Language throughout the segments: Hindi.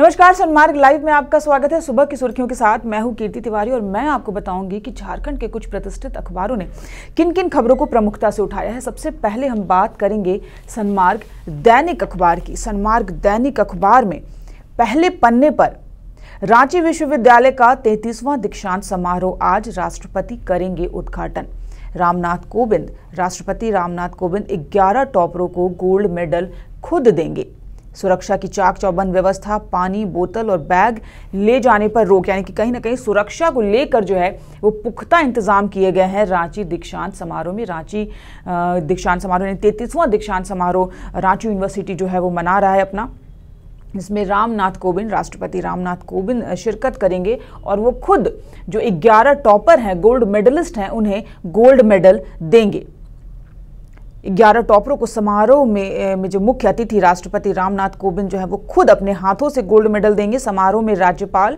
नमस्कार, सन्मार्ग लाइव में आपका स्वागत है। सुबह की सुर्खियों के साथ मैं हूं कीर्ति तिवारी और मैं आपको बताऊंगी कि झारखंड के कुछ प्रतिष्ठित अखबारों ने किन किन खबरों को प्रमुखता से उठाया है। सबसे पहले हम बात करेंगे सन्मार्ग दैनिक अखबार की। सन्मार्ग दैनिक अखबार में पहले पन्ने पर रांची विश्वविद्यालय का 33वां दीक्षांत समारोह आज राष्ट्रपति करेंगे उद्घाटन। राष्ट्रपति रामनाथ कोविंद 11 टॉपरों को गोल्ड मेडल खुद देंगे। सुरक्षा की चाक चौबंद व्यवस्था, पानी बोतल और बैग ले जाने पर रोक, यानी कि कहीं ना कहीं सुरक्षा को लेकर जो है वो पुख्ता इंतजाम किए गए हैं रांची दीक्षांत समारोह में। रांची दीक्षांत समारोह यानी 33वां दीक्षांत समारोह रांची यूनिवर्सिटी जो है वो मना रहा है अपना। इसमें राष्ट्रपति रामनाथ कोविंद शिरकत करेंगे और वो खुद जो 11 टॉपर हैं, गोल्ड मेडलिस्ट हैं, उन्हें गोल्ड मेडल देंगे। 11 टॉपरों को समारोह में जो मुख्य अतिथि राष्ट्रपति रामनाथ कोविंद जो है वो खुद अपने हाथों से गोल्ड मेडल देंगे। समारोह में राज्यपाल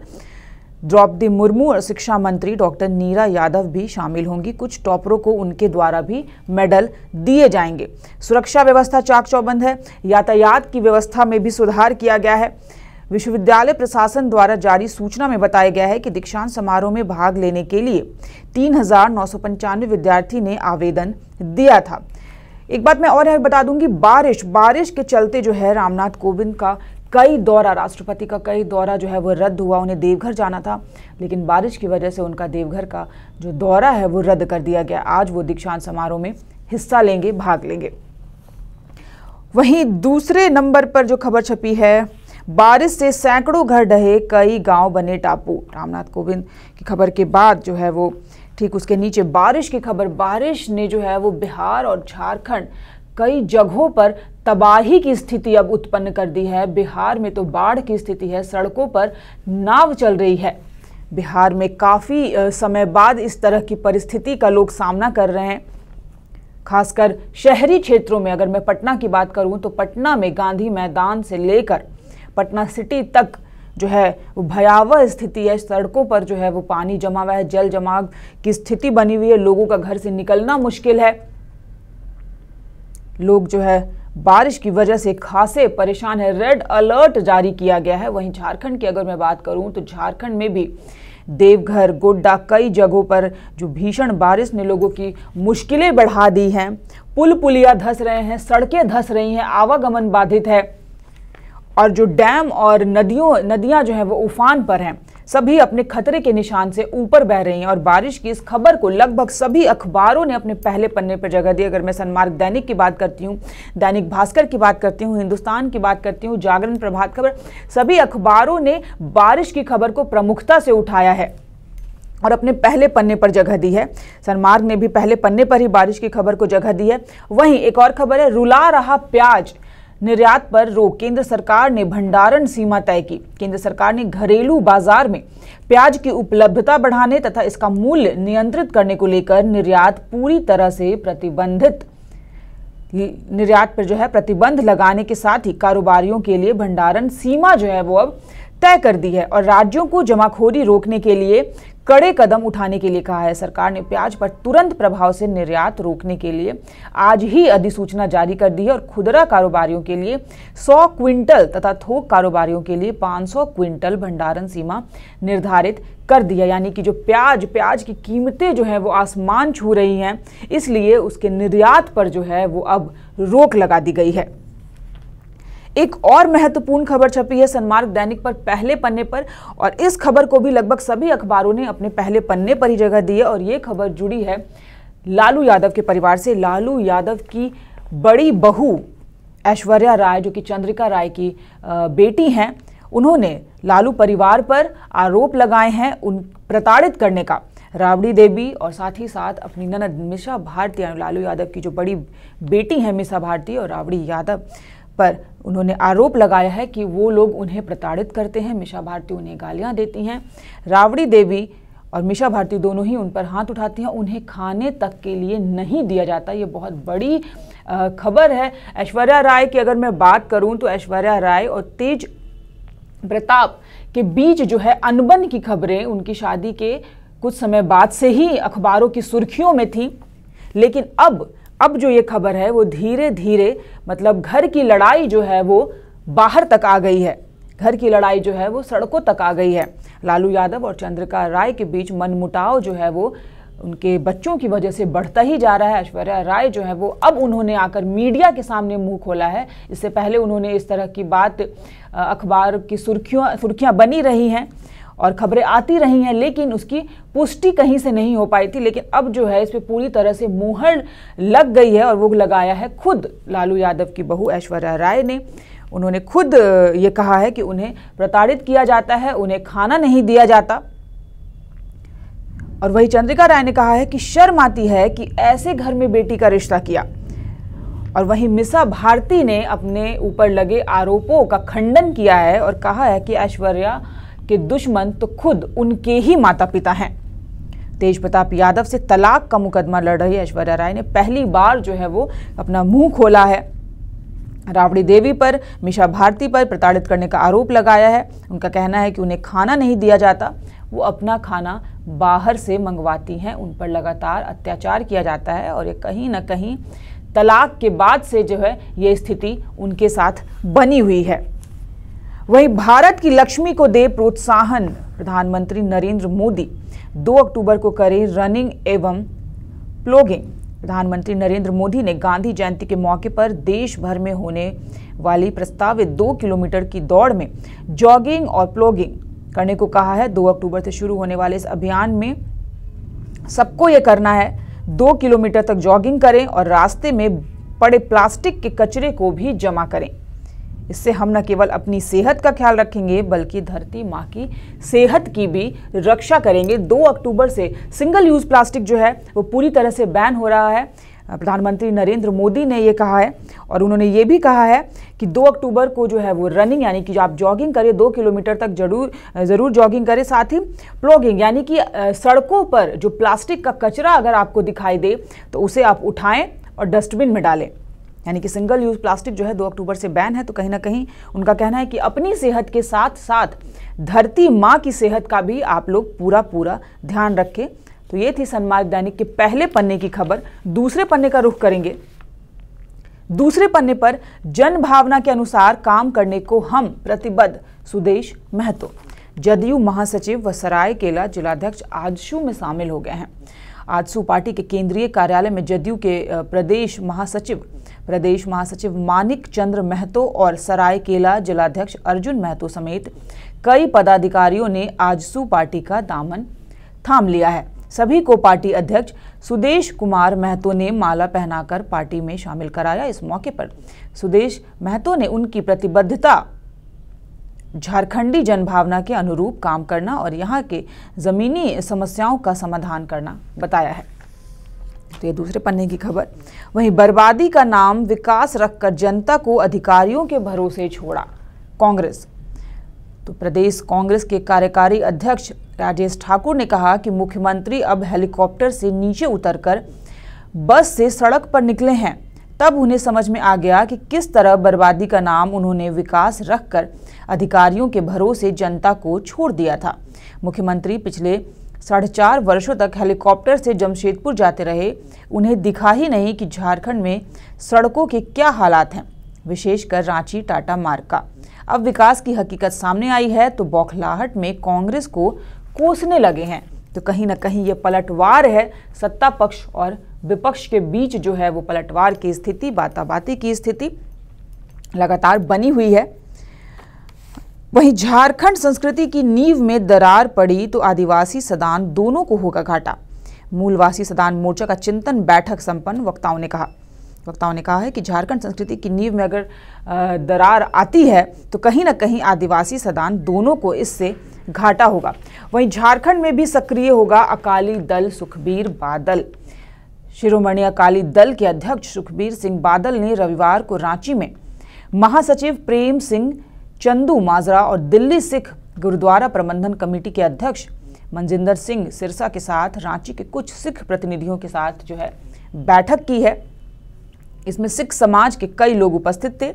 द्रौपदी मुर्मू और शिक्षा मंत्री डॉक्टर नीरा यादव भी शामिल होंगी। कुछ टॉपरों को उनके द्वारा भी मेडल दिए जाएंगे। सुरक्षा व्यवस्था चाक चौबंद है। यातायात की व्यवस्था में भी सुधार किया गया है। विश्वविद्यालय प्रशासन द्वारा जारी सूचना में बताया गया है कि दीक्षांत समारोह में भाग लेने के लिए 3,995 विद्यार्थी ने आवेदन दिया था। एक बात मैं और यहाँ बता दूंगी, बारिश के चलते जो है रामनाथ कोविंद का राष्ट्रपति का कई दौरा जो है वो रद्द हुआ। उन्हें देवघर जाना था, लेकिन बारिश की वजह से उनका देवघर का जो दौरा है वो रद्द कर दिया गया। आज वो दीक्षांत समारोह में हिस्सा लेंगे, भाग लेंगे। वहीं दूसरे नंबर पर जो खबर छपी है, बारिश से सैकड़ों घर ढहे, कई गांव बने टापू। रामनाथ कोविंद की खबर के बाद जो है वो ठीक उसके नीचे बारिश की खबर। बारिश ने जो है वो बिहार और झारखंड कई जगहों पर तबाही की स्थिति अब उत्पन्न कर दी है। बिहार में तो बाढ़ की स्थिति है, सड़कों पर नाव चल रही है। बिहार में काफ़ी समय बाद इस तरह की परिस्थिति का लोग सामना कर रहे हैं, खासकर शहरी क्षेत्रों में। अगर मैं पटना की बात करूं तो पटना में गांधी मैदान से लेकर पटना सिटी तक जो है वो भयावह स्थिति है। सड़कों पर जो है वो पानी जमा हुआ है, जल जमाव की स्थिति बनी हुई है। लोगों का घर से निकलना मुश्किल है। लोग जो है बारिश की वजह से खासे परेशान है। रेड अलर्ट जारी किया गया है। वहीं झारखंड की अगर मैं बात करूं तो झारखंड में भी देवघर, गोड्डा, कई जगहों पर जो भीषण बारिश ने लोगों की मुश्किलें बढ़ा दी हैं। पुल पुलिया धंस रहे हैं, सड़कें धंस रही हैं, आवागमन बाधित है और जो डैम और नदियां जो हैं वो उफान पर हैं। सभी अपने खतरे के निशान से ऊपर बह रही हैं और बारिश की इस खबर को लगभग सभी अखबारों ने अपने पहले पन्ने पर जगह दी। अगर मैं सन्मार्ग दैनिक की बात करती हूँ, दैनिक भास्कर की बात करती हूँ, हिंदुस्तान की बात करती हूँ, जागरण, प्रभात खबर, सभी अखबारों ने बारिश की खबर को प्रमुखता से उठाया है और अपने पहले पन्ने पर जगह दी है। सन्मार्ग ने भी पहले पन्ने पर ही बारिश की खबर को जगह दी है। वहीं एक और खबर है, रुला रहा प्याज, निर्यात पर रोक। केंद्र सरकार ने भंडारण सीमा तय की। केंद्र सरकार ने घरेलू बाजार में प्याज की उपलब्धता बढ़ाने तथा इसका मूल्य नियंत्रित करने को लेकर निर्यात पर जो है प्रतिबंध लगाने के साथ ही कारोबारियों के लिए भंडारण सीमा जो है वो अब तय कर दी है और राज्यों को जमाखोरी रोकने के लिए कड़े कदम उठाने के लिए कहा है। सरकार ने प्याज पर तुरंत प्रभाव से निर्यात रोकने के लिए आज ही अधिसूचना जारी कर दी है और खुदरा कारोबारियों के लिए 100 क्विंटल तथा थोक कारोबारियों के लिए 500 क्विंटल भंडारण सीमा निर्धारित कर दिया। यानी कि जो प्याज की कीमतें जो है वो आसमान छू रही हैं, इसलिए उसके निर्यात पर जो है वो अब रोक लगा दी गई है। एक और महत्वपूर्ण खबर छपी है सन्मार्ग दैनिक पर पहले पन्ने पर और इस खबर को भी लगभग सभी अखबारों ने अपने पहले पन्ने पर ही जगह दी है और ये खबर जुड़ी है लालू यादव के परिवार से। लालू यादव की बड़ी बहू ऐश्वर्या राय, जो कि चंद्रिका राय की बेटी हैं, उन्होंने लालू परिवार पर आरोप लगाए हैं उन प्रताड़ित करने का। राबड़ी देवी और साथ ही साथ अपनी ननद मिसा भारती, लालू यादव की जो बड़ी बेटी हैं मिसा भारती और राबड़ी यादव पर उन्होंने आरोप लगाया है कि वो लोग उन्हें प्रताड़ित करते हैं। मिसा भारती उन्हें गालियां देती हैं। राबड़ी देवी और मिसा भारती दोनों ही उन पर हाथ उठाती हैं। उन्हें खाने तक के लिए नहीं दिया जाता। ये बहुत बड़ी खबर है। ऐश्वर्या राय की अगर मैं बात करूं तो ऐश्वर्या राय और तेज प्रताप के बीच जो है अनबन की खबरें उनकी शादी के कुछ समय बाद से ही अखबारों की सुर्खियों में थी, लेकिन अब जो ये खबर है वो धीरे धीरे मतलब घर की लड़ाई जो है वो बाहर तक आ गई है। घर की लड़ाई जो है वो सड़कों तक आ गई है। लालू यादव और चंद्रिका राय के बीच मनमुटाव जो है वो उनके बच्चों की वजह से बढ़ता ही जा रहा है। ऐश्वर्या राय जो है वो अब उन्होंने आकर मीडिया के सामने मुंह खोला है। इससे पहले उन्होंने इस तरह की बात अखबार की सुर्खियां बनी रही हैं और खबरें आती रही हैं, लेकिन उसकी पुष्टि कहीं से नहीं हो पाई थी। लेकिन अब जो है इस पे पूरी तरह से मुहर लग गई है और वो लगाया है खुद लालू यादव की बहू ऐश्वर्या राय ने। उन्होंने खुद ये कहा है कि उन्हें प्रताड़ित किया जाता है, उन्हें खाना नहीं दिया जाता। और वही चंद्रिका राय ने कहा है कि शर्म आती है कि ऐसे घर में बेटी का रिश्ता किया। और वहीं मिसा भारती ने अपने ऊपर लगे आरोपों का खंडन किया है और कहा है कि ऐश्वर्या के दुश्मन तो खुद उनके ही माता पिता हैं। तेज प्रताप यादव से तलाक का मुकदमा लड़ रही ऐश्वर्या राय ने पहली बार जो है वो अपना मुंह खोला है। राबड़ी देवी पर, मिसा भारती पर प्रताड़ित करने का आरोप लगाया है। उनका कहना है कि उन्हें खाना नहीं दिया जाता, वो अपना खाना बाहर से मंगवाती हैं, उन पर लगातार अत्याचार किया जाता है और ये कहीं ना कहीं तलाक के बाद से जो है ये स्थिति उनके साथ बनी हुई है। वहीं भारत की लक्ष्मी को दे प्रोत्साहन, प्रधानमंत्री नरेंद्र मोदी 2 अक्टूबर को करें रनिंग एवं प्लॉगिंग। प्रधानमंत्री नरेंद्र मोदी ने गांधी जयंती के मौके पर देश भर में होने वाली प्रस्तावित 2 किलोमीटर की दौड़ में जॉगिंग और प्लॉगिंग करने को कहा है। 2 अक्टूबर से शुरू होने वाले इस अभियान में सबको ये करना है, 2 किलोमीटर तक जॉगिंग करें और रास्ते में पड़े प्लास्टिक के कचरे को भी जमा करें। इससे हम न केवल अपनी सेहत का ख्याल रखेंगे बल्कि धरती माँ की सेहत की भी रक्षा करेंगे। 2 अक्टूबर से सिंगल यूज प्लास्टिक जो है वो पूरी तरह से बैन हो रहा है। प्रधानमंत्री नरेंद्र मोदी ने ये कहा है और उन्होंने ये भी कहा है कि 2 अक्टूबर को जो है वो रनिंग यानी कि आप जॉगिंग करें, 2 किलोमीटर तक ज़रूर जॉगिंग करें। साथ ही प्लॉगिंग यानी कि सड़कों पर जो प्लास्टिक का कचरा अगर आपको दिखाई दे तो उसे आप उठाएं और डस्टबिन में डालें। यानी कि सिंगल यूज प्लास्टिक जो है 2 अक्टूबर से बैन है। तो कहीं ना कहीं उनका कहना है कि अपनी सेहत के साथ साथ धरती माँ की सेहत का भी आप लोग पूरा ध्यान रखें। तो ये थी सन्मार्ग दैनिक के पहले पन्ने की खबर। दूसरे पन्ने का रुख करेंगे। दूसरे पन्ने पर जन भावना के अनुसार काम करने को हम प्रतिबद्ध, सुदेश महतो। जदयू महासचिव व सरायकेला जिलाध्यक्ष आजसू में शामिल हो गए हैं। आजसू पार्टी के केंद्रीय कार्यालय में जदयू के प्रदेश महासचिव मानिक चंद्र महतो और सरायकेला जिलाध्यक्ष अर्जुन महतो समेत कई पदाधिकारियों ने आजसू पार्टी का दामन थाम लिया है। सभी को पार्टी अध्यक्ष सुदेश कुमार महतो ने माला पहनाकर पार्टी में शामिल कराया। इस मौके पर सुदेश महतो ने उनकी प्रतिबद्धता झारखंडी जनभावना के अनुरूप काम करना और यहाँ के जमीनी समस्याओं का समाधान करना बताया है। तो ये दूसरे पन्ने की खबर। वहीं बर्बादी का नाम विकास रखकर जनता को अधिकारियों के भरोसे छोड़ा कांग्रेस। तो प्रदेश कांग्रेस के कार्यकारी अध्यक्ष राजेश ठाकुर ने कहा कि मुख्यमंत्री अब हेलीकॉप्टर से नीचे उतरकर बस से सड़क पर निकले हैं। तब उन्हें समझ में आ गया कि किस तरह बर्बादी का नाम उन्होंने विकास रखकर अधिकारियों के भरोसे जनता को छोड़ दिया था। मुख्यमंत्री पिछले 4.5 वर्षों तक हेलीकॉप्टर से जमशेदपुर जाते रहे। उन्हें दिखा ही नहीं कि झारखंड में सड़कों के क्या हालात हैं, विशेषकर रांची टाटा मार्ग का। अब विकास की हकीकत सामने आई है तो बौखलाहट में कांग्रेस को कोसने लगे हैं। तो कहीं ना कहीं ये पलटवार है, सत्ता पक्ष और विपक्ष के बीच जो है वो पलटवार की स्थिति, बाताबाती की स्थिति लगातार बनी हुई है। वहीं झारखंड संस्कृति की नींव में दरार पड़ी तो आदिवासी सदान दोनों को होगा घाटा। मूलवासी सदान मोर्चा का चिंतन बैठक संपन्न। वक्ताओं ने कहा है कि झारखंड संस्कृति की नींव में अगर दरार आती है तो कहीं ना कहीं आदिवासी सदान दोनों को इससे घाटा होगा। वहीं झारखंड में भी सक्रिय होगा अकाली दल सुखबीर बादल। शिरोमणि अकाली दल के अध्यक्ष सुखबीर सिंह बादल ने रविवार को रांची में महासचिव प्रेम सिंह चंदू माजरा और दिल्ली सिख गुरुद्वारा प्रबंधन कमेटी के अध्यक्ष मनजिंदर सिंह सिरसा के साथ रांची के कुछ सिख प्रतिनिधियों के साथ जो है बैठक की है। इसमें सिख समाज के कई लोग उपस्थित थे।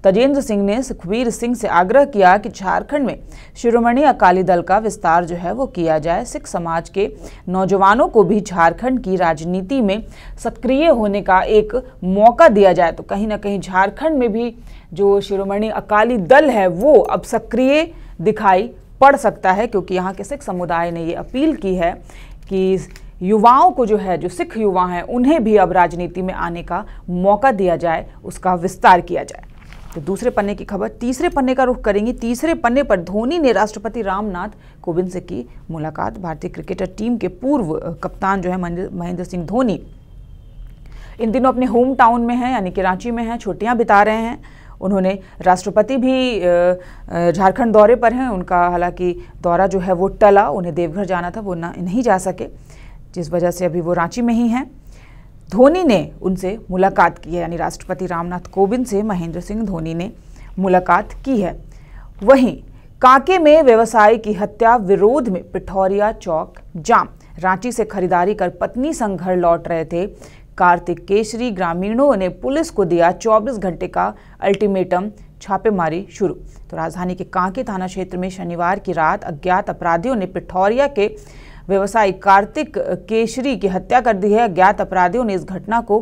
तजेंद्र सिंह ने सुखबीर सिंह से आग्रह किया कि झारखंड में शिरोमणि अकाली दल का विस्तार जो है वो किया जाए। सिख समाज के नौजवानों को भी झारखंड की राजनीति में सक्रिय होने का एक मौका दिया जाए। तो कहीं ना कहीं झारखंड में भी जो शिरोमणि अकाली दल है वो अब सक्रिय दिखाई पड़ सकता है, क्योंकि यहाँ के सिख समुदाय ने ये अपील की है कि युवाओं को जो है, जो सिख युवा हैं, उन्हें भी अब राजनीति में आने का मौका दिया जाए, उसका विस्तार किया जाए। तो दूसरे पन्ने की खबर, तीसरे पन्ने का रुख करेंगे। तीसरे पन्ने पर धोनी ने राष्ट्रपति रामनाथ कोविंद से की मुलाकात। भारतीय क्रिकेटर टीम के पूर्व कप्तान जो है महेंद्र सिंह धोनी इन दिनों अपने होम टाउन में हैं, यानी कि रांची में हैं, छुट्टियां बिता रहे हैं। उन्होंने राष्ट्रपति भी झारखंड दौरे पर हैं। उनका हालांकि दौरा जो है वो टला, उन्हें देवघर जाना था, वो नहीं जा सके, जिस वजह से अभी वो रांची में ही हैं। धोनी ने उनसे मुलाकात की है, यानी राष्ट्रपति रामनाथ कोविंद से महेंद्र सिंह धोनी ने मुलाकात की है। वहीं कांके में व्यवसायी की हत्या विरोध में पिठौरिया चौक जाम। रांची से खरीदारी कर पत्नी संग घर लौट रहे थे कार्तिक केशरी। ग्रामीणों ने पुलिस को दिया 24 घंटे का अल्टीमेटम, छापेमारी शुरू। तो राजधानी के कांके थाना क्षेत्र में शनिवार की रात अज्ञात अपराधियों ने पिठौरिया के व्यवसायी कार्तिक केशरी की हत्या कर दी है। अज्ञात अपराधियों ने इस घटना को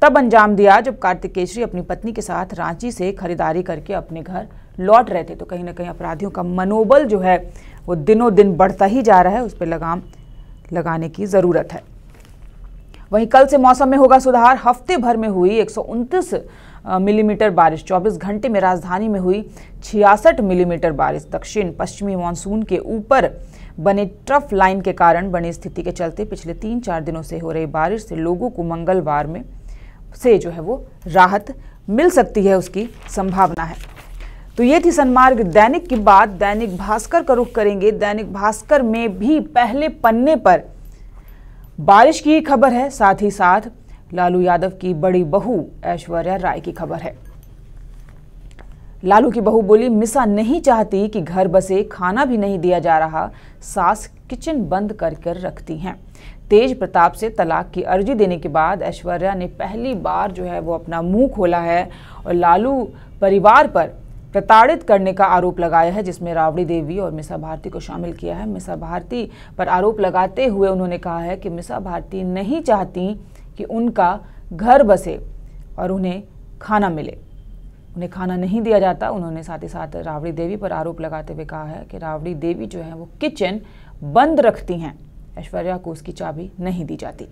तब अंजाम दिया जब कार्तिक केशरी अपनी पत्नी के साथ रांची से खरीदारी करके अपने घर लौट रहे थे। तो कहीं ना कहीं अपराधियों का मनोबल जो है वो दिनों दिन बढ़ता ही जा रहा है, उस पर लगाम लगाने की ज़रूरत है। वहीं कल से मौसम में होगा सुधार। हफ्ते भर में हुई 129 मिलीमीटर बारिश। 24 घंटे में राजधानी में हुई 66 मिलीमीटर बारिश। दक्षिण पश्चिमी मानसून के ऊपर बने ट्रफ लाइन के कारण बनी स्थिति के चलते पिछले 3-4 दिनों से हो रही बारिश से लोगों को मंगलवार में से जो है वो राहत मिल सकती है, उसकी संभावना है। तो ये थी सन्मार्ग दैनिक की बात। दैनिक भास्कर का रुख करेंगे। दैनिक भास्कर में भी पहले पन्ने पर बारिश की खबर है, साथ ही साथ लालू यादव की बड़ी बहू ऐश्वर्या राय की खबर है। लालू की बहू बोली, मिसा नहीं चाहती कि घर बसे, खाना भी नहीं दिया जा रहा, सास किचन बंद कर कर रखती हैं। तेज प्रताप से तलाक की अर्जी देने के बाद ऐश्वर्या ने पहली बार जो है वो अपना मुंह खोला है और लालू परिवार पर प्रताड़ित करने का आरोप लगाया है, जिसमें राबड़ी देवी और मिसा भारती को शामिल किया है। मिसा भारती पर आरोप लगाते हुए उन्होंने कहा है कि मिसा भारती नहीं चाहती कि उनका घर बसे और उन्हें खाना मिले, उन्हें खाना नहीं दिया जाता। उन्होंने साथ ही साथ राबड़ी देवी पर आरोप लगाते हुए कहा है कि राबड़ी देवी जो है वो किचन बंद रखती हैं, ऐश्वर्या को उसकी चाबी नहीं दी जाती।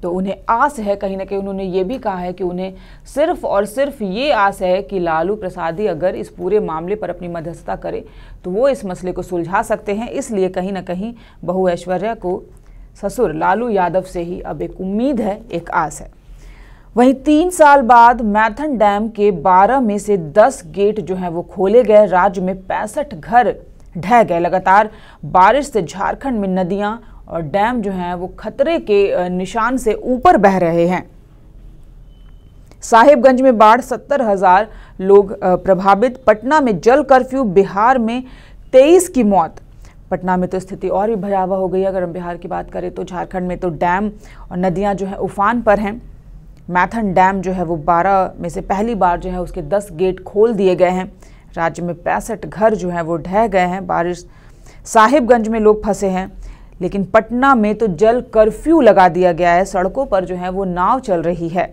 तो उन्हें आस है, कहीं ना कहीं उन्होंने ये भी कहा है कि उन्हें सिर्फ और सिर्फ ये आस है कि लालू प्रसादी अगर इस पूरे मामले पर अपनी मध्यस्थता करे तो वो इस मसले को सुलझा सकते हैं। इसलिए कहीं ना कहीं बहू ऐश्वर्या को ससुर लालू यादव से ही अब एक उम्मीद है, एक आस है। वहीं 3 साल बाद मैथन डैम के 12 में से 10 गेट जो हैं वो खोले गए। राज्य में 65 घर ढह गए। लगातार बारिश से झारखंड में नदियां और डैम जो हैं वो खतरे के निशान से ऊपर बह रहे हैं। साहिबगंज में बाढ़, 70,000 लोग प्रभावित। पटना में जल कर्फ्यू, बिहार में 23 की मौत। पटना में तो स्थिति और भी भयावह हो गई है। अगर हम बिहार की बात करें तो झारखंड में तो डैम और नदियां जो है उफान पर हैं। मैथन डैम जो है वो 12 में से पहली बार जो है उसके 10 गेट खोल दिए गए हैं। राज्य में 65 घर जो हैं वो ढह गए हैं। बारिश, साहिबगंज में लोग फंसे हैं, लेकिन पटना में तो जल कर्फ्यू लगा दिया गया है। सड़कों पर जो है वो नाव चल रही है।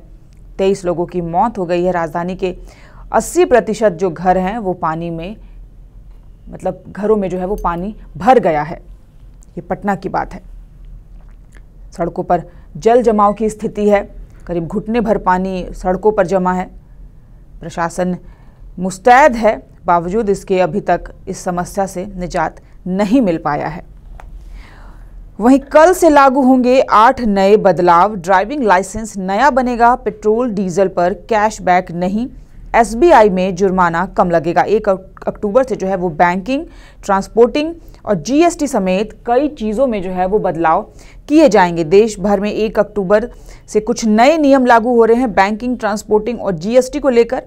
23 लोगों की मौत हो गई है। राजधानी के 80% जो घर हैं वो पानी में, मतलब घरों में जो है वो पानी भर गया है। ये पटना की बात है। सड़कों पर जल जमाव की स्थिति है। करीब घुटने भर पानी सड़कों पर जमा है। प्रशासन मुस्तैद है, बावजूद इसके अभी तक इस समस्या से निजात नहीं मिल पाया है। वहीं कल से लागू होंगे 8 नए बदलाव। ड्राइविंग लाइसेंस नया बनेगा। पेट्रोल डीजल पर कैशबैक नहीं। SBI में जुर्माना कम लगेगा। 1 अक्टूबर से जो है वो बैंकिंग, ट्रांसपोर्टिंग और GST समेत कई चीज़ों में जो है वो बदलाव किए जाएंगे। देश भर में 1 अक्टूबर से कुछ नए नियम लागू हो रहे हैं बैंकिंग, ट्रांसपोर्टिंग और GST को लेकर।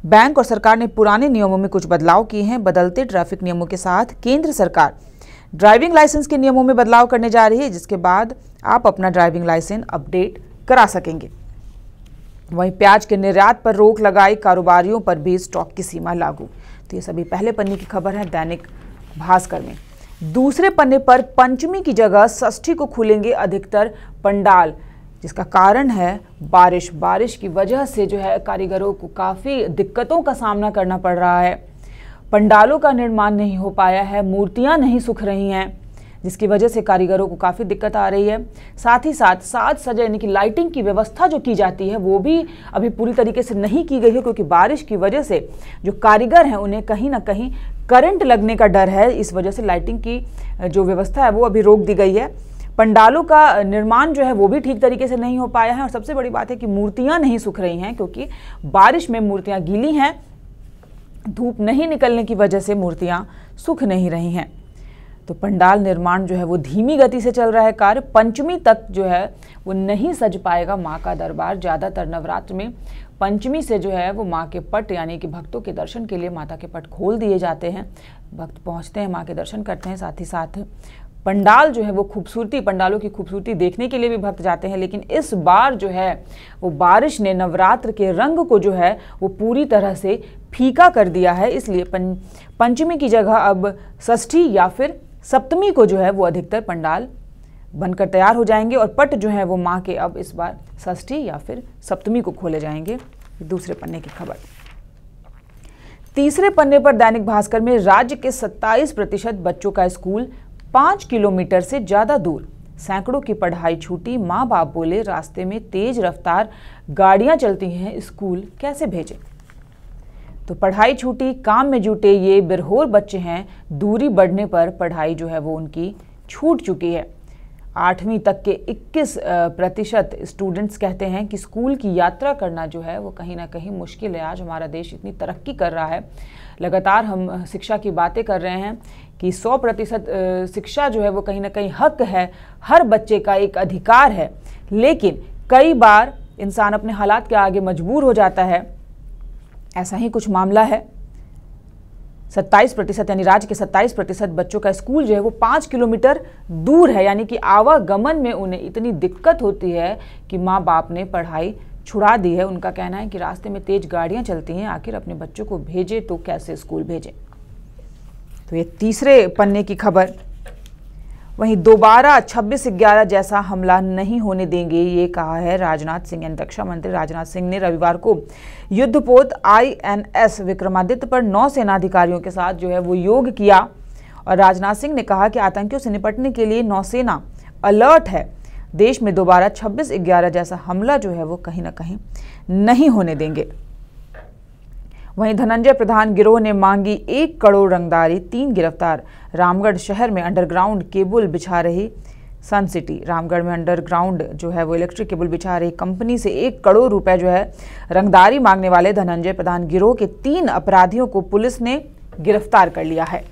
बैंक और सरकार ने पुराने नियमों में कुछ बदलाव किए हैं। बदलते ट्रैफिक नियमों के साथ केंद्र सरकार ड्राइविंग लाइसेंस के नियमों में बदलाव करने जा रही है, जिसके बाद आप अपना ड्राइविंग लाइसेंस अपडेट करा सकेंगे। वहीं प्याज के निर्यात पर रोक लगाई, कारोबारियों पर भी स्टॉक की सीमा लागू। तो ये सभी पहले पन्ने की खबर है दैनिक भास्कर में। दूसरे पन्ने पर पंचमी की जगह षष्ठी को खुलेंगे अधिकतर पंडाल, जिसका कारण है बारिश की वजह से जो है कारीगरों को काफ़ी दिक्कतों का सामना करना पड़ रहा है। पंडालों का निर्माण नहीं हो पाया है, मूर्तियां नहीं सूख रही हैं, जिसकी वजह से कारीगरों को काफ़ी दिक्कत आ रही है। साथ ही साथ साज सजा यानी कि लाइटिंग की व्यवस्था जो की जाती है वो भी अभी पूरी तरीके से नहीं की गई है, क्योंकि बारिश की वजह से जो कारीगर हैं उन्हें कहीं ना कहीं करंट लगने का डर है। इस वजह से लाइटिंग की जो व्यवस्था है वो अभी रोक दी गई है। पंडालों का निर्माण जो है वो भी ठीक तरीके से नहीं हो पाया है, और सबसे बड़ी बात है कि मूर्तियां नहीं सूख रही हैं, क्योंकि बारिश में मूर्तियां गीली हैं, धूप नहीं निकलने की वजह से मूर्तियां सूख नहीं रही हैं। तो पंडाल निर्माण जो है वो धीमी गति से चल रहा है कार्य। पंचमी तक जो है वो नहीं सज पाएगा माँ का दरबार। ज़्यादातर नवरात्र में पंचमी से जो है वो माँ के पट यानी कि भक्तों के दर्शन के लिए माता के पट खोल दिए जाते हैं, भक्त पहुँचते हैं, माँ के दर्शन करते हैं। साथ ही साथ पंडाल जो है वो खूबसूरती, पंडालों की खूबसूरती देखने के लिए भी भक्त जाते हैं। लेकिन इस बार जो है वो बारिश ने नवरात्र के रंग को जो है वो पूरी तरह से फीका कर दिया है। इसलिए पंचमी की जगह अब षष्ठी या फिर सप्तमी को जो है वो अधिकतर पंडाल बनकर तैयार हो जाएंगे, और पट जो है वो माँ के अब इस बार षष्ठी या फिर सप्तमी को खोले जाएंगे। दूसरे पन्ने की खबर। तीसरे पन्ने पर दैनिक भास्कर में राज्य के 27% बच्चों का स्कूल 5 किलोमीटर से ज्यादा दूर, सैकड़ों की पढ़ाई छूटी, माँ बाप बोले रास्ते में तेज रफ्तार गाड़ियां चलती हैं, स्कूल कैसे भेजें। तो पढ़ाई छूटी, काम में जुटे ये बिरहोर बच्चे हैं। दूरी बढ़ने पर पढ़ाई जो है वो उनकी छूट चुकी है। 8वीं तक के 21% स्टूडेंट्स कहते हैं कि स्कूल की यात्रा करना जो है वो कहीं ना कहीं मुश्किल है। आज हमारा देश इतनी तरक्की कर रहा है, लगातार हम शिक्षा की बातें कर रहे हैं कि 100% शिक्षा जो है वो कहीं ना कहीं हक है, हर बच्चे का एक अधिकार है। लेकिन कई बार इंसान अपने हालात के आगे मजबूर हो जाता है। ऐसा ही कुछ मामला है। 27% यानी राज्य के 27% बच्चों का स्कूल जो है वो 5 किलोमीटर दूर है, यानी कि आवागमन में उन्हें इतनी दिक्कत होती है कि माँ बाप ने पढ़ाई छुड़ा दी है। उनका कहना है कि रास्ते में तेज गाड़ियां चलती हैं, आखिर अपने बच्चों को भेजे तो कैसे स्कूल भेजें। तो ये तीसरे पन्ने की खबर। वहीं दोबारा 26/11 जैसा हमला नहीं होने देंगे, ये कहा है राजनाथ सिंह। रक्षा मंत्री राजनाथ सिंह ने रविवार को युद्धपोत INS विक्रमादित्य पर 9 सेनाधिकारियों के साथ जो है वो योग किया, और राजनाथ सिंह ने कहा कि आतंकियों से निपटने के लिए नौसेना अलर्ट है। देश में दोबारा 26/11 जैसा हमला जो है वो कहीं ना कहीं नहीं होने देंगे। वहीं धनंजय प्रधान गिरोह ने मांगी 1 करोड़ रंगदारी, 3 गिरफ्तार। रामगढ़ शहर में अंडरग्राउंड केबल बिछा रही सन सिटी। रामगढ़ में अंडरग्राउंड जो है वो इलेक्ट्रिक केबल बिछा रही कंपनी से 1 करोड़ रुपए जो है रंगदारी मांगने वाले धनंजय प्रधान गिरोह के 3 अपराधियों को पुलिस ने गिरफ्तार कर लिया है।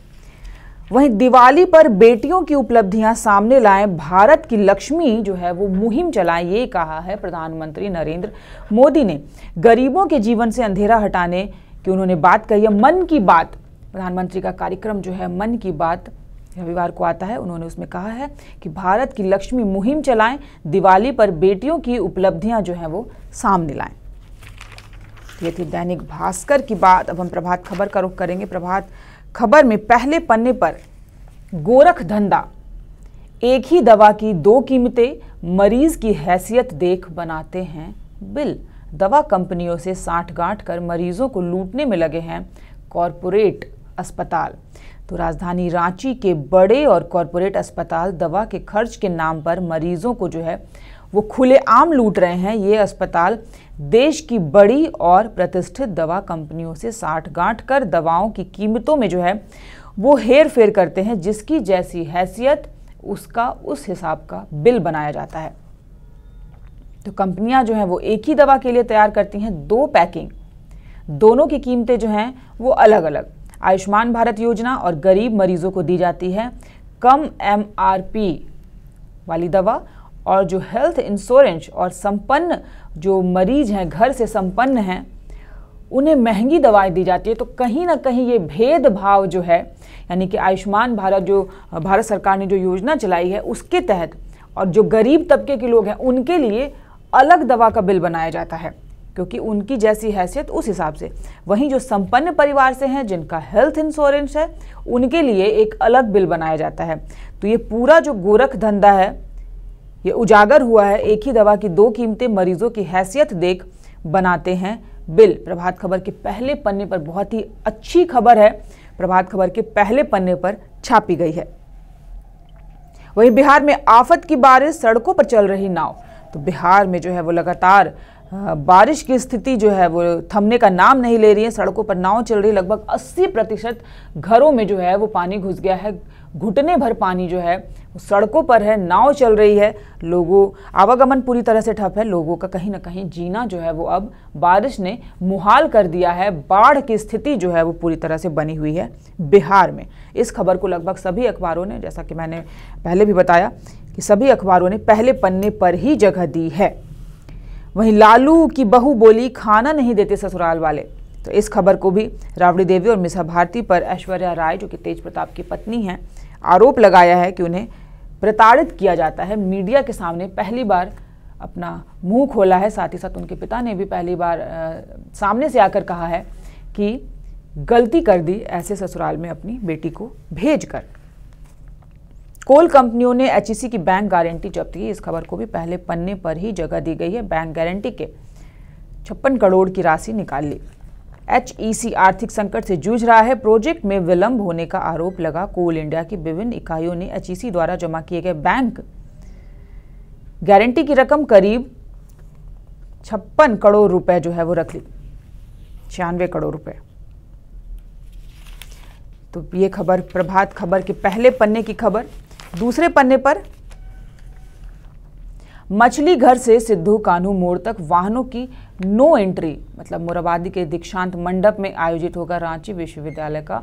वहीं दिवाली पर बेटियों की उपलब्धियां सामने लाएं, भारत की लक्ष्मी जो है वो मुहिम चलाएं, ये कहा है प्रधानमंत्री नरेंद्र मोदी ने। गरीबों के जीवन से अंधेरा हटाने की उन्होंने बात कही है। मन की बात, प्रधानमंत्री का कार्यक्रम जो है मन की बात रविवार को आता है। उन्होंने उसमें कहा है कि भारत की लक्ष्मी मुहिम चलाएं, दिवाली पर बेटियों की उपलब्धियां जो है वो सामने लाएं। ये थी दैनिक भास्कर की बात। अब हम प्रभात खबर का रुख करेंगे। प्रभात खबर में पहले पन्ने पर गोरख धंधा, एक ही दवा की 2 कीमतें, मरीज की हैसियत देख बनाते हैं बिल। दवा कंपनियों से साठगांठ कर मरीजों को लूटने में लगे हैं कॉरपोरेट अस्पताल। तो राजधानी रांची के बड़े और कॉरपोरेट अस्पताल दवा के खर्च के नाम पर मरीजों को जो है वो खुलेआम लूट रहे हैं। ये अस्पताल देश की बड़ी और प्रतिष्ठित दवा कंपनियों से साठगांठ कर दवाओं की कीमतों में जो है वो हेर फेर करते हैं। जिसकी जैसी हैसियत उसका उस हिसाब का बिल बनाया जाता है। तो कंपनियां जो हैं वो एक ही दवा के लिए तैयार करती हैं 2 पैकिंग, दोनों की कीमतें जो हैं वो अलग अलग। आयुष्मान भारत योजना और गरीब मरीजों को दी जाती है कम MRP वाली दवा, और जो हेल्थ इंश्योरेंस और संपन्न जो मरीज हैं, घर से संपन्न हैं, उन्हें महंगी दवाएं दी जाती है। तो कहीं ना कहीं ये भेदभाव जो है, यानी कि आयुष्मान भारत जो भारत सरकार ने जो योजना चलाई है उसके तहत, और जो गरीब तबके के लोग हैं उनके लिए अलग दवा का बिल बनाया जाता है, क्योंकि उनकी जैसी हैसियत उस हिसाब से। वहीं जो संपन्न परिवार से हैं, जिनका हेल्थ इंश्योरेंस है, उनके लिए एक अलग बिल बनाया जाता है। तो ये पूरा जो गोरख धंधा है ये उजागर हुआ है। एक ही दवा की दो कीमतें, मरीजों की हैसियत देख बनाते हैं बिल। प्रभात खबर के पहले पन्ने पर बहुत ही अच्छी खबर है, प्रभात खबर के पहले पन्ने पर छापी गई है। वहीं बिहार में आफत की बारिश, सड़कों पर चल रही नाव। तो बिहार में जो है वो लगातार बारिश की स्थिति जो है वो थमने का नाम नहीं ले रही है। सड़कों पर नाव चल रही है, लगभग 80% घरों में जो है वो पानी घुस गया है। घुटने भर पानी जो है वो सड़कों पर है, नाव चल रही है, लोगों आवागमन पूरी तरह से ठप है। लोगों का कहीं ना कहीं जीना जो है वो अब बारिश ने मुहाल कर दिया है। बाढ़ की स्थिति जो है वो पूरी तरह से बनी हुई है बिहार में। इस खबर को लगभग सभी अखबारों ने, जैसा कि मैंने पहले भी बताया कि सभी अखबारों ने पहले पन्ने पर ही जगह दी है। वहीं लालू की बहू बोली खाना नहीं देते ससुराल वाले। तो इस खबर को भी राबड़ी देवी और मिसा भारती पर ऐश्वर्या राय, जो कि तेज प्रताप की पत्नी हैं, आरोप लगाया है कि उन्हें प्रताड़ित किया जाता है। मीडिया के सामने पहली बार अपना मुंह खोला है। साथ ही साथ उनके पिता ने भी पहली बार सामने से आकर कहा है कि गलती कर दी ऐसे ससुराल में अपनी बेटी को भेजकर। कोल कंपनियों ने एचईसी की बैंक गारंटी जब्त की। इस खबर को भी पहले पन्ने पर ही जगह दी गई है। बैंक गारंटी के 56 करोड़ की राशि निकाल ली। एचईसी आर्थिक संकट से जूझ रहा है। प्रोजेक्ट में विलंब होने का आरोप लगा। कोल इंडिया की विभिन्न इकाइयों ने एचईसी द्वारा जमा किए गए बैंक गारंटी की रकम करीब 56 करोड़ रुपए जो है वो रख ली, 96 करोड़ रुपए। तो ये खबर प्रभात खबर के पहले पन्ने की खबर। दूसरे पन्ने पर मछली घर से सिद्धू कान्हू मोड़ तक वाहनों की नो एंट्री, मतलब मोराबादी के दीक्षांत मंडप में आयोजित होगा रांची विश्वविद्यालय का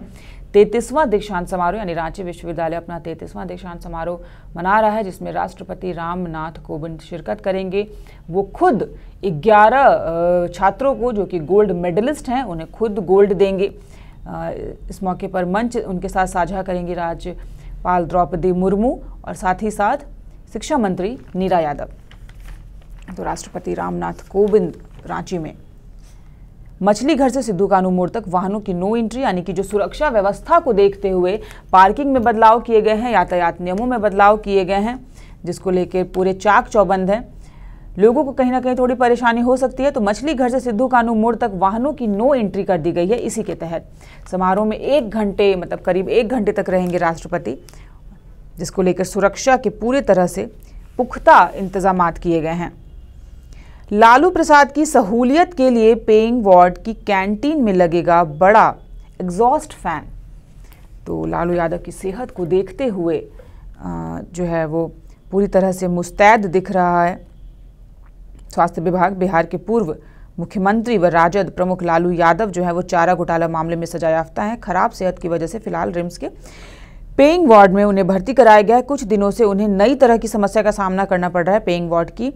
33वां दीक्षांत समारोह। यानी रांची विश्वविद्यालय अपना 33वां दीक्षांत समारोह मना रहा है, जिसमें राष्ट्रपति रामनाथ कोविंद शिरकत करेंगे। वो खुद 11 छात्रों को, जो कि गोल्ड मेडलिस्ट हैं, उन्हें खुद गोल्ड देंगे। इस मौके पर मंच उनके साथ साझा करेंगी राज्यपाल द्रौपदी मुर्मू और साथ ही साथ शिक्षा मंत्री नीरा यादव। तो राष्ट्रपति रामनाथ कोविंद रांची में मछली घर से सिद्धू कान्हू मोड़ तक वाहनों की नो एंट्री, यानी कि जो सुरक्षा व्यवस्था को देखते हुए पार्किंग में बदलाव किए गए हैं, यातायात नियमों में बदलाव किए गए हैं, जिसको लेकर पूरे चाक चौबंद हैं। लोगों को कहीं ना कहीं थोड़ी परेशानी हो सकती है। तो मछली घर से सिद्धू कान्हू मोड़ तक वाहनों की नो एंट्री कर दी गई है। इसी के तहत समारोह में 1 घंटे, मतलब करीब 1 घंटे तक रहेंगे राष्ट्रपति, जिसको लेकर सुरक्षा के पूरे तरह से पुख्ता इंतजामात किए गए हैं। लालू प्रसाद की सहूलियत के लिए पेइंग वार्ड की कैंटीन में लगेगा बड़ा एग्जॉस्ट फैन। तो लालू यादव की सेहत को देखते हुए जो है वो पूरी तरह से मुस्तैद दिख रहा है। स्वास्थ्य विभाग बिहार के पूर्व मुख्यमंत्री व राजद प्रमुख लालू यादव जो है वो चारा घोटाला मामले में सजायाफ्ता हैं। खराब सेहत की वजह से फिलहाल रिम्स के पेइंग वार्ड में उन्हें भर्ती कराया गया है। कुछ दिनों से उन्हें नई तरह की समस्या का सामना करना पड़ रहा है। पेइंग वार्ड की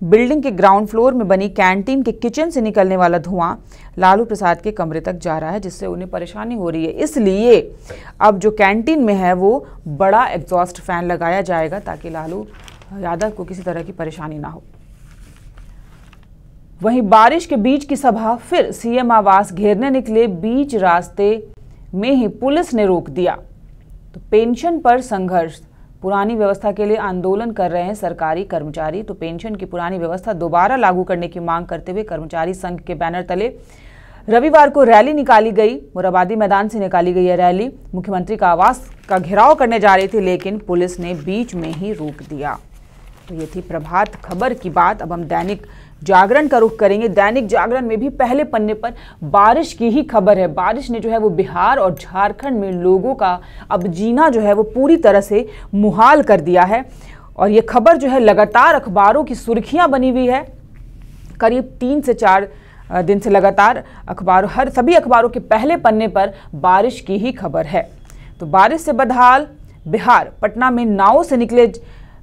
बिल्डिंग के ग्राउंड फ्लोर में बनी कैंटीन के किचन से निकलने वाला धुआं लालू प्रसाद के कमरे तक जा रहा है, जिससे उन्हें परेशानी हो रही है। इसलिए अब जो कैंटीन में है वो बड़ा एग्जॉस्ट फैन लगाया जाएगा, ताकि लालू यादव को किसी तरह की परेशानी ना हो। वहीं बारिश के बीच की सभा, फिर सीएम आवास घेरने निकले, बीच रास्ते में ही पुलिस ने रोक दिया। तो पेंशन पर संघर्ष, पुरानी व्यवस्था के लिए आंदोलन कर रहे हैं सरकारी कर्मचारी। तो पेंशन की पुरानी व्यवस्था दोबारा लागू करने की मांग करते हुए कर्मचारी संघ के बैनर तले रविवार को रैली निकाली गई। मोराबादी मैदान से निकाली गई यह रैली मुख्यमंत्री का आवास का घेराव करने जा रही थी, लेकिन पुलिस ने बीच में ही रोक दिया। तो ये थी प्रभात खबर की बात। अब हम दैनिक जागरण का रुख करेंगे। दैनिक जागरण में भी पहले पन्ने पर बारिश की ही खबर है। बारिश ने जो है वो बिहार और झारखंड में लोगों का अब जीना जो है वो पूरी तरह से मुहाल कर दिया है। और ये खबर जो है लगातार अखबारों की सुर्खियां बनी हुई है। करीब 3 से 4 दिन से लगातार सभी अखबारों के पहले पन्ने पर बारिश की ही खबर है। तो बारिश से बदहाल बिहार, पटना में नावों से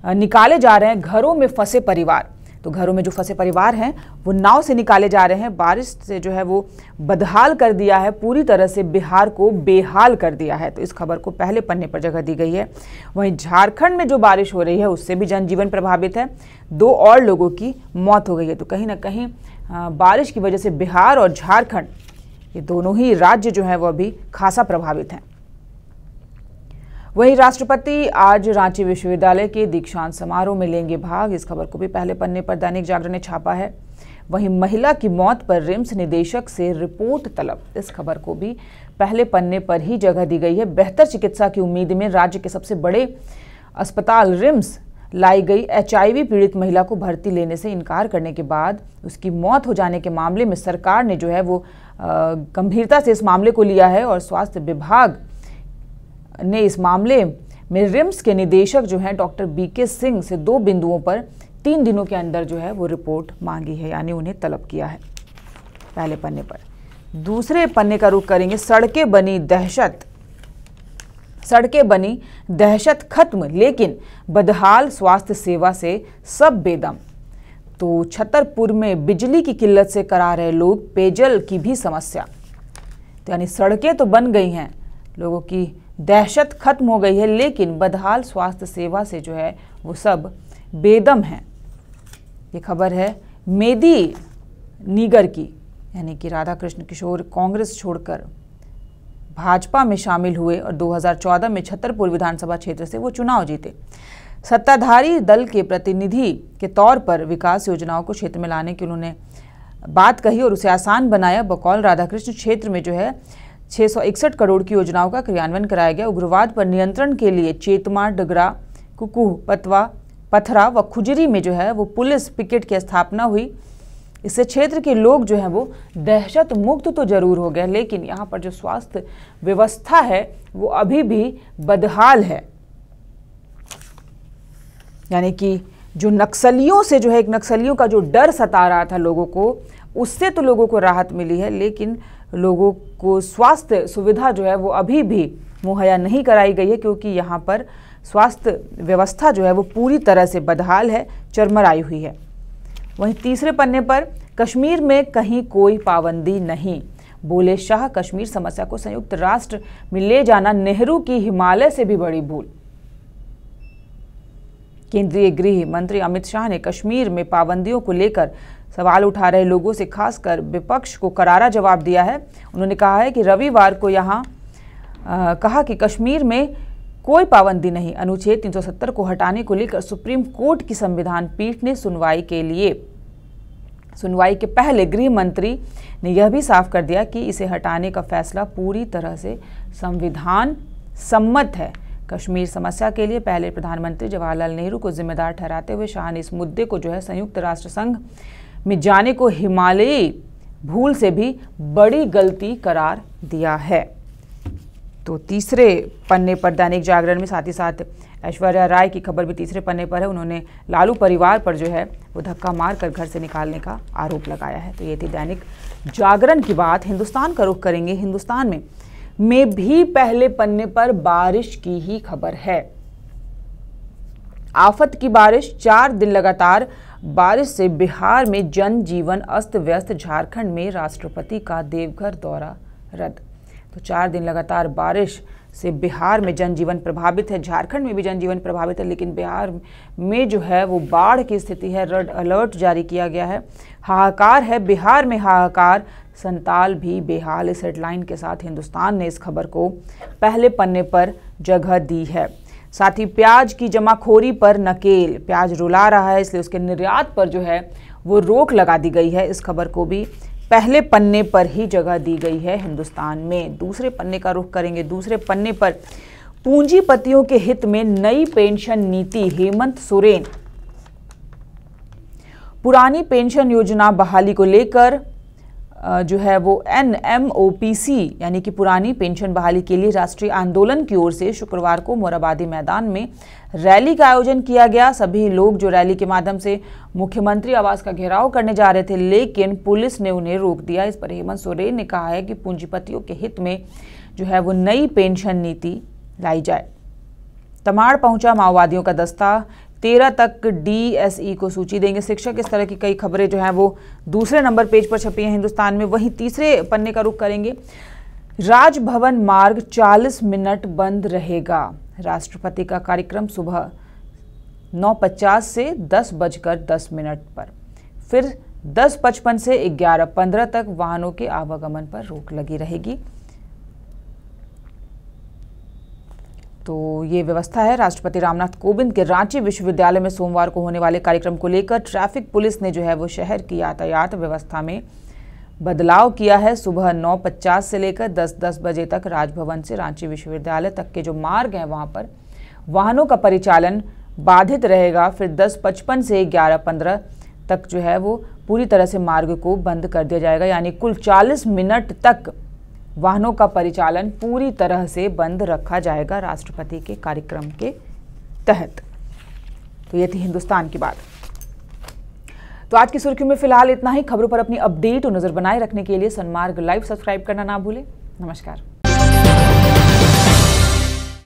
निकाले जा रहे हैं घरों में फंसे परिवार। तो घरों में जो फंसे परिवार हैं वो नाव से निकाले जा रहे हैं। बारिश से जो है वो बदहाल कर दिया है, पूरी तरह से बिहार को बेहाल कर दिया है। तो इस खबर को पहले पन्ने पर जगह दी गई है। वहीं झारखंड में जो बारिश हो रही है उससे भी जनजीवन प्रभावित है, 2 और लोगों की मौत हो गई है। तो कहीं ना कहीं बारिश की वजह से बिहार और झारखंड, ये दोनों ही राज्य जो है वो अभी खासा प्रभावित हैं। वहीं राष्ट्रपति आज रांची विश्वविद्यालय के दीक्षांत समारोह में लेंगे भाग। इस खबर को भी पहले पन्ने पर दैनिक जागरण ने छापा है। वहीं महिला की मौत पर रिम्स निदेशक से रिपोर्ट तलब, इस खबर को भी पहले पन्ने पर ही जगह दी गई है। बेहतर चिकित्सा की उम्मीद में राज्य के सबसे बड़े अस्पताल रिम्स लाई गई HIV पीड़ित महिला को भर्ती लेने से इनकार करने के बाद उसकी मौत हो जाने के मामले में सरकार ने जो है वो गंभीरता से इस मामले को लिया है और स्वास्थ्य विभाग ने इस मामले में रिम्स के निदेशक जो हैं डॉक्टर BK सिंह से 2 बिंदुओं पर 3 दिनों के अंदर जो है वो रिपोर्ट मांगी है, यानी उन्हें तलब किया है। पहले पन्ने पर। दूसरे पन्ने का रुख करेंगे, सड़कें बनी दहशत खत्म लेकिन बदहाल स्वास्थ्य सेवा से सब बेदम। तो छतरपुर में बिजली की किल्लत से करा रहे लोग पेयजल की भी समस्या। तो यानी सड़कें तो बन गई हैं, लोगों की दहशत खत्म हो गई है, लेकिन बदहाल स्वास्थ्य सेवा से जो है वो सब बेदम है। ये खबर है मेदिनीगर की, यानी कि राधा कृष्ण किशोर कांग्रेस छोड़कर भाजपा में शामिल हुए और 2014 में छतरपुर विधानसभा क्षेत्र से वो चुनाव जीते। सत्ताधारी दल के प्रतिनिधि के तौर पर विकास योजनाओं को क्षेत्र में लाने की उन्होंने बात कही और उसे आसान बनाया। बकौल राधाकृष्ण क्षेत्र में जो है 661 करोड़ की योजनाओं का क्रियान्वयन कराया गया। उग्रवाद पर नियंत्रण के लिए चेतमा, डगरा, कुकुह, पतवा, पथरा व खुजरी में जो है वो पुलिस पिकेट की स्थापना हुई। इससे क्षेत्र के लोग जो हैं वो दहशत मुक्त तो जरूर हो गए, लेकिन यहाँ पर जो स्वास्थ्य व्यवस्था है वो अभी भी बदहाल है। यानी कि जो नक्सलियों से जो है, एक नक्सलियों का जो डर सता रहा था लोगों को, उससे तो लोगों को राहत मिली है, लेकिन लोगों को स्वास्थ्य सुविधा जो है वो अभी भी मुहैया नहीं कराई गई है, क्योंकि यहाँ पर स्वास्थ्य व्यवस्था जो है वो पूरी तरह से बदहाल है, चरमराई हुई है। वहीं तीसरे पन्ने पर कश्मीर में कहीं कोई पाबंदी नहीं, बोले शाह। कश्मीर समस्या को संयुक्त राष्ट्र में ले जाना नेहरू की हिमालय से भी बड़ी भूल। केंद्रीय गृह मंत्री अमित शाह ने कश्मीर में पाबंदियों को लेकर सवाल उठा रहे लोगों से खासकर विपक्ष को करारा जवाब दिया है। उन्होंने कहा है कि रविवार को यहाँ कहा कि कश्मीर में कोई पाबंदी नहीं। अनुच्छेद 370 को हटाने को लेकर सुप्रीम कोर्ट की संविधान पीठ ने सुनवाई के पहले गृह मंत्री ने यह भी साफ कर दिया कि इसे हटाने का फैसला पूरी तरह से संविधान सम्मत है। कश्मीर समस्या के लिए पहले प्रधानमंत्री जवाहरलाल नेहरू को जिम्मेदार ठहराते हुए शाह ने इस मुद्दे को जो है संयुक्त राष्ट्र संघ में जाने को हिमालयी भूल से भी बड़ी गलती करार दिया है। तो तीसरे पन्ने पर दैनिक जागरण में साथ ही साथ ऐश्वर्या राय की खबर भी तीसरे पन्ने पर है। उन्होंने लालू परिवार पर जो है वो धक्का मारकर घर से निकालने का आरोप लगाया है। तो ये थी दैनिक जागरण की बात। हिंदुस्तान का रुख करेंगे। हिंदुस्तान में भी पहले पन्ने पर बारिश की ही खबर है। आफत की बारिश, 4 दिन लगातार बारिश से बिहार में जनजीवन अस्त व्यस्त। झारखंड में राष्ट्रपति का देवघर दौरा रद्द। तो 4 दिन लगातार बारिश से बिहार में जनजीवन प्रभावित है। झारखंड में भी जनजीवन प्रभावित है, लेकिन बिहार में जो है वो बाढ़ की स्थिति है। रेड अलर्ट जारी किया गया है। हाहाकार है बिहार में, हाहाकार, संताल भी बेहाल। इस हेडलाइन के साथ हिंदुस्तान ने इस खबर को पहले पन्ने पर जगह दी है। साथ ही प्याज की जमाखोरी पर नकेल, प्याज रुला रहा है, इसलिए उसके निर्यात पर जो है वो रोक लगा दी गई है। इस खबर को भी पहले पन्ने पर ही जगह दी गई है हिंदुस्तान में। दूसरे पन्ने का रुख करेंगे। दूसरे पन्ने पर पूंजीपतियों के हित में नई पेंशन नीति, हेमंत सोरेन। पुरानी पेंशन योजना बहाली को लेकर जो है वो NMOPC यानी कि पुरानी पेंशन बहाली के लिए राष्ट्रीय आंदोलन की ओर से शुक्रवार को मोरहाबादी मैदान में रैली का आयोजन किया गया। सभी लोग जो रैली के माध्यम से मुख्यमंत्री आवास का घेराव करने जा रहे थे, लेकिन पुलिस ने उन्हें रोक दिया। इस पर हेमंत सोरेन ने कहा है कि पूंजीपतियों के हित में जो है वो नई पेंशन नीति लाई जाए। तमाड़ पहुंचा माओवादियों का दस्ता, 13 तक DSE को सूची देंगे शिक्षक। इस तरह की कई खबरें जो हैं वो दूसरे नंबर पेज पर छपी हैं हिंदुस्तान में। वहीं तीसरे पन्ने का रुख करेंगे, राजभवन मार्ग 40 मिनट बंद रहेगा। राष्ट्रपति का कार्यक्रम सुबह 9:50 से 10:10 पर, फिर 10:55 से 11:15 तक वाहनों के आवागमन पर रोक लगी रहेगी। तो ये व्यवस्था है राष्ट्रपति रामनाथ कोविंद के रांची विश्वविद्यालय में सोमवार को होने वाले कार्यक्रम को लेकर। ट्रैफिक पुलिस ने जो है वो शहर की यातायात व्यवस्था में बदलाव किया है। सुबह 9:50 से लेकर 10:10 बजे तक राजभवन से रांची विश्वविद्यालय तक के जो मार्ग हैं वहां पर वाहनों का परिचालन बाधित रहेगा। फिर 10:55 से 11:15 तक जो है वो पूरी तरह से मार्ग को बंद कर दिया जाएगा, यानी कुल 40 मिनट तक वाहनों का परिचालन पूरी तरह से बंद रखा जाएगा राष्ट्रपति के कार्यक्रम के तहत। तो ये थी हिंदुस्तान की बात। तो आज की सुर्खियों में फिलहाल इतना ही। खबरों पर अपनी अपडेट और नजर बनाए रखने के लिए सनमार्ग लाइव सब्सक्राइब करना ना भूलें। नमस्कार।